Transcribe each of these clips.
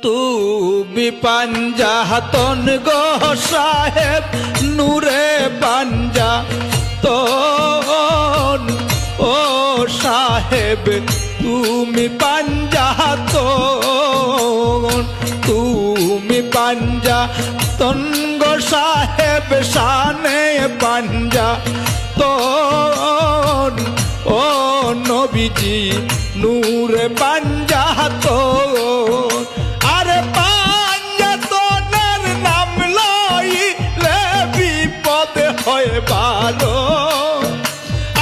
তুমি পাঞ্জাতন গো সাহেব নূরে পাঞ্জাতন ও সাহেব তুমি পাঞ্জাতন তুমি পাঞ্জাতন গো সাহেব শানে পাঞ্জাতন ও নবীজি নূরে পাঞ্জাতন আরে পাঞ্জাতনের নাম লইলে বিপদ হয় ভালো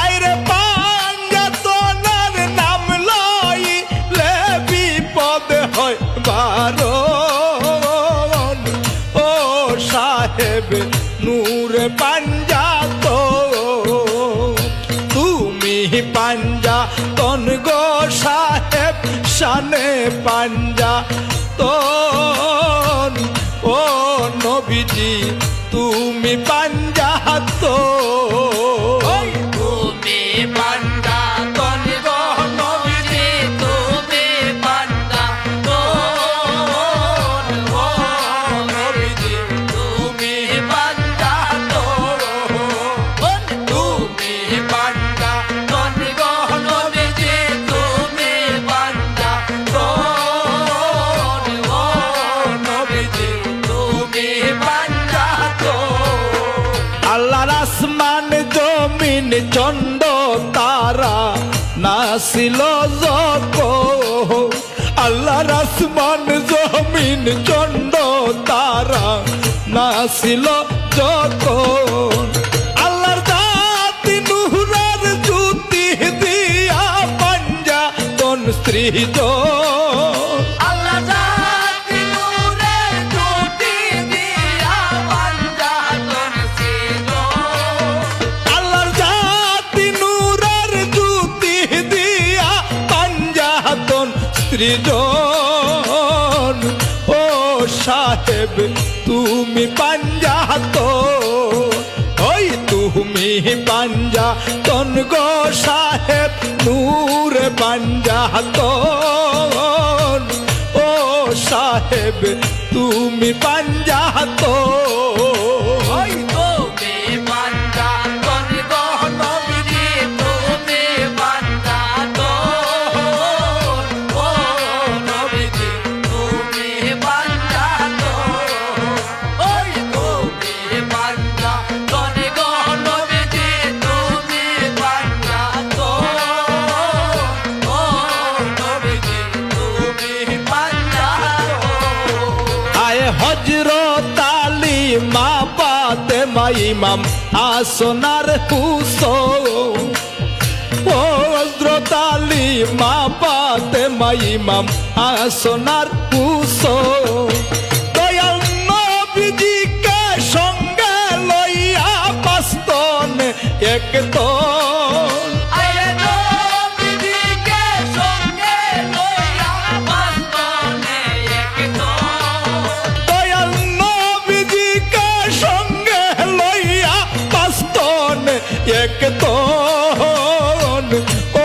আরে পাঞ্জাতনের নাম লইলে বিপদ হয় ভালো ও সাহেব নূরে পাঞ্জাতন তুমি পাঞ্জাতন গো সাহেব শানে পাঞ্জাতন ও নবীজি তুমি পাঞ্জাতন তুমি পাঞ্জাতন গো নবীজি তুমি পাঞ্জাতন ও নবীজি তুমি পাঞ্জাতন তুমি পাঞ্জাতন গো নবীজি তুমি পাঞ্জাতন ও নবীজি তুমি পাঞ্জাতন আল্লাহর আসমান জমিন চন্ড তারা নাসিল যখন আল্লাহর আসমান জমিন চন্ড তারা নাসিল যখন আল্লাহর জাতি নূরের জ্যোতি দিয়া পাঞ্জাতন সৃজন আল্লাহ জাতি নূরের জ্যোতি দিয়া পাঞ্জাতন সৃজন আল্লাহর জাতি নূরের জ্যোতি দিয়া পাঞ্জাতন সৃজন ও সাহেব তুমি পাঞ্জাতন ওই তুমি পাঞ্জাতন গো সাহেব নূরে পাঞ্জাতন ও সাহেব তুমি পাঞ্জাতন ওই তুমি পাঞ্জাতন গো নবীজি তুমি পাঞ্জাতন ও নবীজি তুমি পাঞ্জাতন ওই তুমি পাঞ্জাতন গো নবীজি তুমি পাঞ্জাতন ও নবীজি তুমি পাঞ্জাতন আয় হজরত আলী মা ফাতেমা ইমাম আসনার হুসেন ও হজরত আলী মা ফাতেমা ইমাম আসনার হুসেন দয়াল নবীজিকে সঙ্গে লইয়া পাস্তন একতন আয়ে নবীজিকে সঙ্গে লইয়া বাস্তনে একতন দয়াল নবীজিকে সঙ্গে লইয়া পাস্তন একতন ও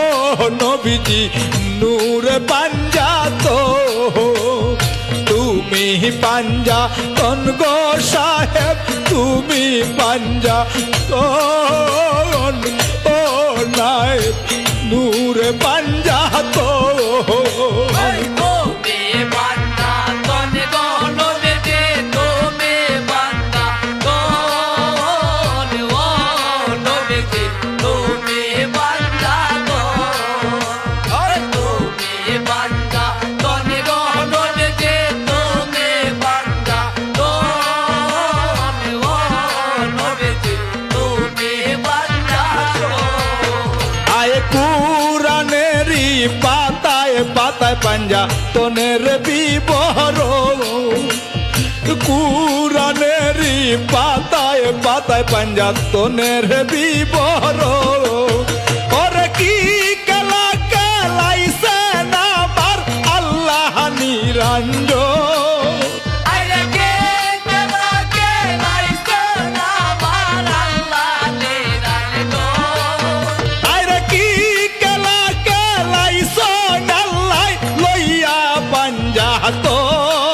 নবীজি নূরে পাঞ্জাতন তুমি পাঞ্জাতন গো সাহেব তুমি পাঞ্জাতন ও নায়েব নূরে পাঞ্জাতন ওই তুমি পাঞ্জাতন গো নবীজি তুমি পাঞ্জাতন ও নবীজি তুমি পাঞ্জাতন ওই তুমি পাঞ্জাতন গো নবীজি তুমি পাঞ্জাতন ও নবীজি তুমি পাঞ্জাতন আয় কুরানেরই পাতায় পাতায় পাঞ্জাতনের বিবরণ কুরানেরই পাতায় পাতায় পাঞ্জাতনের বিবরণ ওরে কি খেলা খেলাইছেন আমার আল্লাহ নিরঞ্জন আরে কে কেলা কেলাইছে আমার আল্লাহ নিরঞ্জন আরে কি খেলা খেলাইছেন আল্লাহ লইয়া পাঞ্জাতন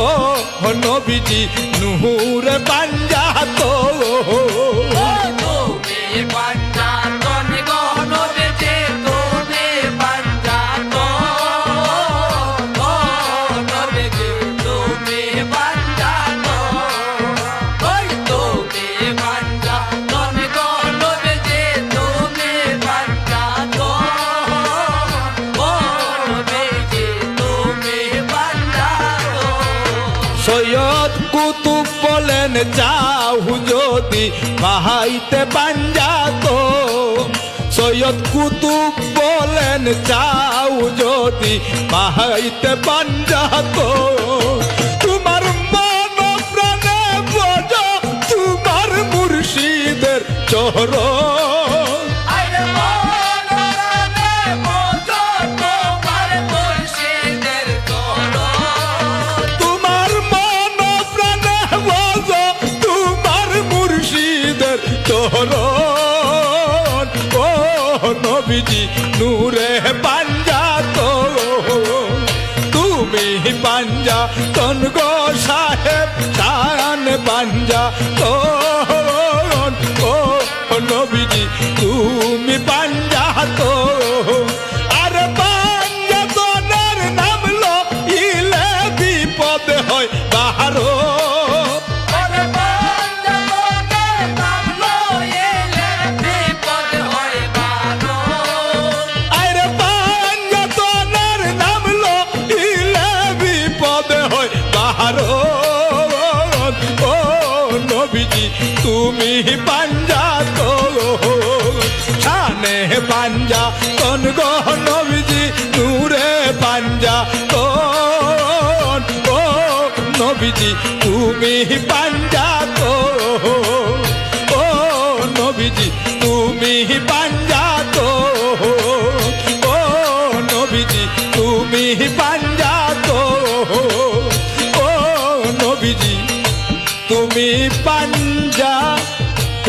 ও নবীজি নূরে পাঞ্জাত তুমি পাঞ্জাতন গো নবীজি তুমি পাঞ্জাতন ও নবীজি তুমি পাঞ্জাতন ওই তুমি পাঞ্জাতন গো নবীজি তুমি পাঞ্জাতন ও নবীজি তুমি পাঞ্জাতন সৈয়দ কুতুব বলেন চাও যদি বাহাইতে পাঞ্জাত সৈয়দ কুতুব বলেন চাও যদি বাহাইতে পাঞ্জাত তোমার মন প্রাণে বজ তোমার মুর্শিদের চরণ আরে মনরানে মোজো তোমার মুর্শিদের চরণ তোমার মন প্রাণে বজ তোমার মুর্শিদের চরণ ও নবীজি নূরে পাঞ্জাত তুমি পাঞ্জাতন গো সাহেব শান পাঞ্জাতন ও নবীজি তুমি পাঞ্জাত আর পাঞ্জাতনের নাম লইলে বিপদ হয় বাহারো আরে পাঞ্জাতনের নাম লইলে বিপদ হয় বারো আরে পাঞ্জাতনের নাম লইলে বিপদ হয় বাহারো ও নবীজি তুমি পাঞ্জাত শানে পাঞ্জাতন গো নবীজি নূরে পাঞ্জাতন ও নবীজি তুমি পাঞ্জাত ও নবীজি তুমি পাঞ্জাত ও নবীজি তুমি পাঞ্জাত ও নবীজি তুমি পাঞ্জাত